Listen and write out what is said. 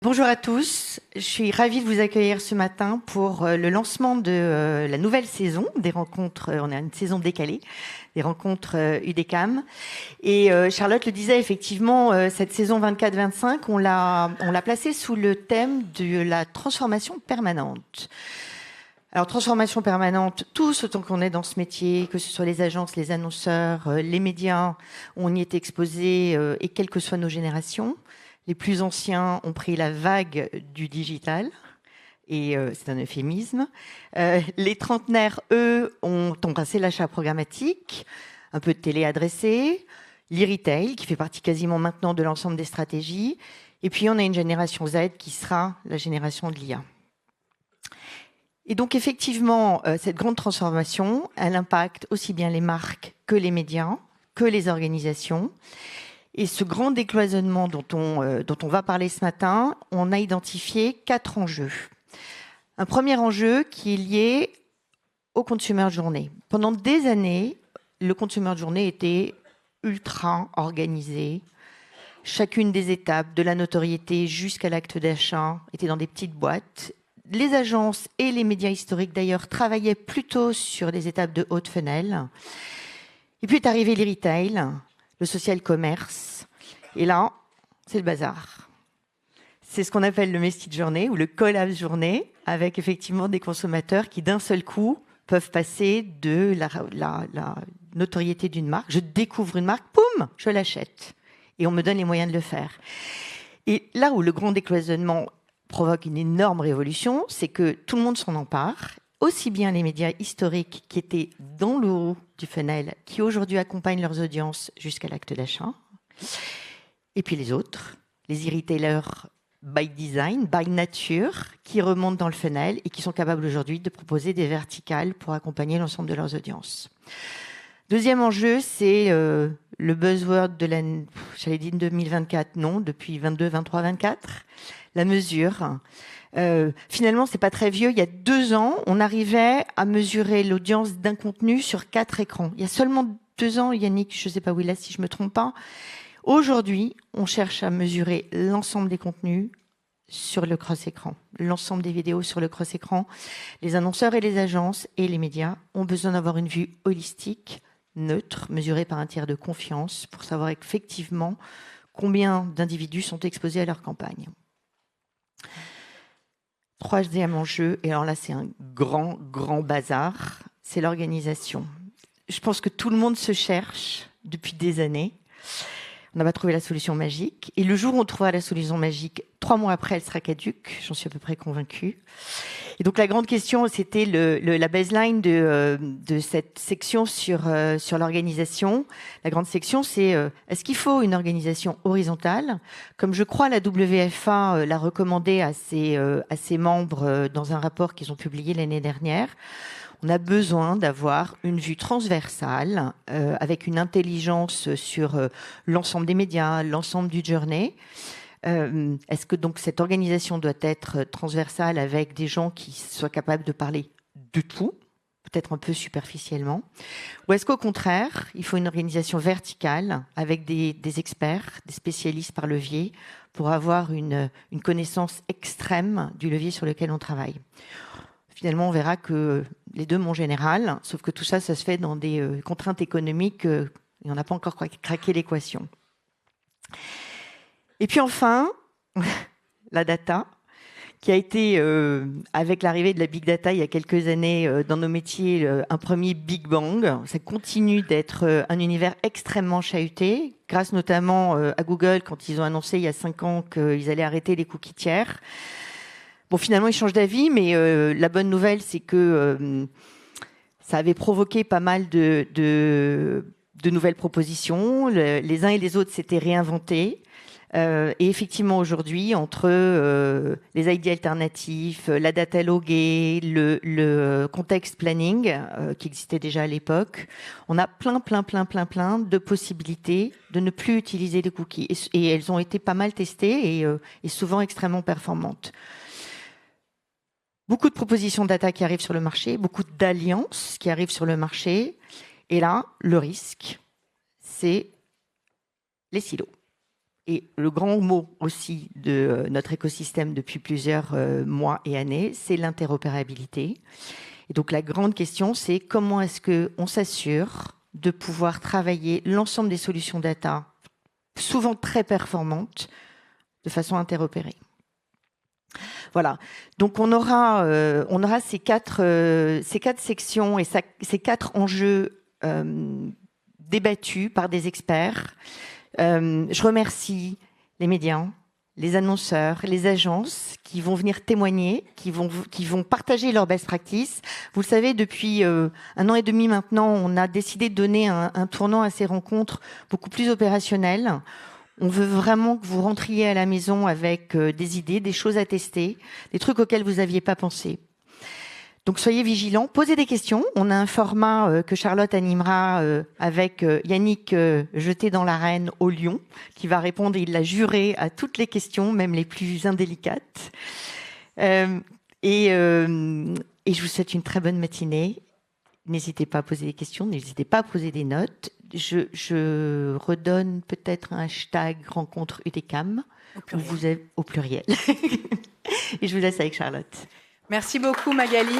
Bonjour à tous, je suis ravie de vous accueillir ce matin pour le lancement de la nouvelle saison des rencontres, on a une saison décalée, des rencontres UDECAM. Et Charlotte le disait, effectivement, cette saison 24-25, on l'a placée sous le thème de la transformation permanente. Alors, transformation permanente, tous autant qu'on est dans ce métier, que ce soit les agences, les annonceurs, les médias, on y est exposés, et quelles que soient nos générations. Les plus anciens ont pris la vague du digital, et c'est un euphémisme. Les trentenaires, eux, ont embrassé l'achat programmatique, un peu de télé adressée, l'e-retail, qui fait partie quasiment maintenant de l'ensemble des stratégies. Et puis, on a une génération Z qui sera la génération de l'IA. Et donc, effectivement, cette grande transformation, elle impacte aussi bien les marques que les médias, que les organisations. Et ce grand décloisonnement dont on va parler ce matin, on a identifié 4 enjeux. Un premier enjeu qui est lié au consumer journée. Pendant des années, le consumer journée était ultra organisé. Chacune des étapes, de la notoriété jusqu'à l'acte d'achat, était dans des petites boîtes. Les agences et les médias historiques, d'ailleurs, travaillaient plutôt sur des étapes de haute funnel. Et puis est arrivé les retail, le social commerce. Et là, c'est le bazar. C'est ce qu'on appelle le message journée ou le collapse journée, avec effectivement des consommateurs qui, d'un seul coup, peuvent passer de la notoriété d'une marque. Je découvre une marque, poum, je l'achète. Et on me donne les moyens de le faire. Et là où le grand décloisonnement provoque une énorme révolution, c'est que tout le monde s'en empare, aussi bien les médias historiques qui étaient dans le haut du funnel, qui aujourd'hui accompagnent leurs audiences jusqu'à l'acte d'achat, et puis les autres, les e-retailers by design, by nature, qui remontent dans le funnel et qui sont capables aujourd'hui de proposer des verticales pour accompagner l'ensemble de leurs audiences. Deuxième enjeu, c'est le buzzword de l'année, j'allais dire 2024, non, depuis 22, 23, 24, la mesure. Finalement, c'est pas très vieux. Il y a 2 ans, on arrivait à mesurer l'audience d'un contenu sur 4 écrans. Il y a seulement 2 ans, Yannick, je sais pas où il est, si je me trompe pas. Aujourd'hui, on cherche à mesurer l'ensemble des contenus sur le cross-écran, l'ensemble des vidéos sur le cross-écran. Les annonceurs et les agences et les médias ont besoin d'avoir une vue holistique, neutre, mesurée par un tiers de confiance pour savoir effectivement combien d'individus sont exposés à leur campagne. Troisième enjeu, et alors là c'est un grand bazar, c'est l'organisation. Je pense que tout le monde se cherche depuis des années. On n'a pas trouvé la solution magique. Et le jour où on trouvera la solution magique, 3 mois après, elle sera caduque. J'en suis à peu près convaincue. Et donc, la grande question, c'était la baseline de cette section sur l'organisation. La grande section, c'est est-ce qu'il faut une organisation horizontale? Comme je crois la WFA l'a recommandé à ses membres dans un rapport qu'ils ont publié l'année dernière, on a besoin d'avoir une vue transversale avec une intelligence sur l'ensemble des médias, l'ensemble du journey. Est-ce que donc cette organisation doit être transversale avec des gens qui soient capables de parler de tout, peut-être un peu superficiellement, ou est-ce qu'au contraire, il faut une organisation verticale avec des experts, des spécialistes par levier pour avoir une connaissance extrême du levier sur lequel on travaille? Finalement, on verra que les deux m'ont général, sauf que tout ça, ça se fait dans des contraintes économiques et on n'a pas encore craqué l'équation. Et puis enfin, la data, qui a été, avec l'arrivée de la big data il y a quelques années dans nos métiers, un premier big bang. Ça continue d'être un univers extrêmement chahuté, grâce notamment à Google, quand ils ont annoncé il y a 5 ans qu'ils allaient arrêter les cookies tiers. Bon, finalement, ils changent d'avis, mais la bonne nouvelle, c'est que ça avait provoqué pas mal de nouvelles propositions. Les uns et les autres s'étaient réinventés. Et effectivement, aujourd'hui, entre les ID alternatifs, la data loguée, le context planning qui existait déjà à l'époque, on a plein de possibilités de ne plus utiliser les cookies. Et elles ont été pas mal testées et souvent extrêmement performantes. Beaucoup de propositions de data qui arrivent sur le marché, beaucoup d'alliances qui arrivent sur le marché. Et là, le risque, c'est les silos. et le grand mot aussi de notre écosystème depuis plusieurs mois et années, c'est l'interopérabilité. Et donc la grande question, c'est comment est-ce qu'on s'assure de pouvoir travailler l'ensemble des solutions data, souvent très performantes, de façon interopérée. Voilà. Donc on aura ces quatre sections et ces 4 enjeux débattus par des experts. Je remercie les médias, les annonceurs, les agences qui vont venir témoigner, qui vont partager leurs best practices. Vous le savez, depuis 1 an et demi maintenant, on a décidé de donner un tournant à ces rencontres beaucoup plus opérationnelles. On veut vraiment que vous rentriez à la maison avec des idées, des choses à tester, des trucs auxquels vous n'aviez pas pensé. Donc soyez vigilants, posez des questions. On a un format que Charlotte animera avec Yannick jeté dans l'arène au lion, qui va répondre, il l'a juré, à toutes les questions, même les plus indélicates. Et je vous souhaite une très bonne matinée. N'hésitez pas à poser des questions, n'hésitez pas à poser des notes. Je redonne peut-être un hashtag rencontre UDECAM, où vous êtes au pluriel. Et je vous laisse avec Charlotte. Merci beaucoup Magali.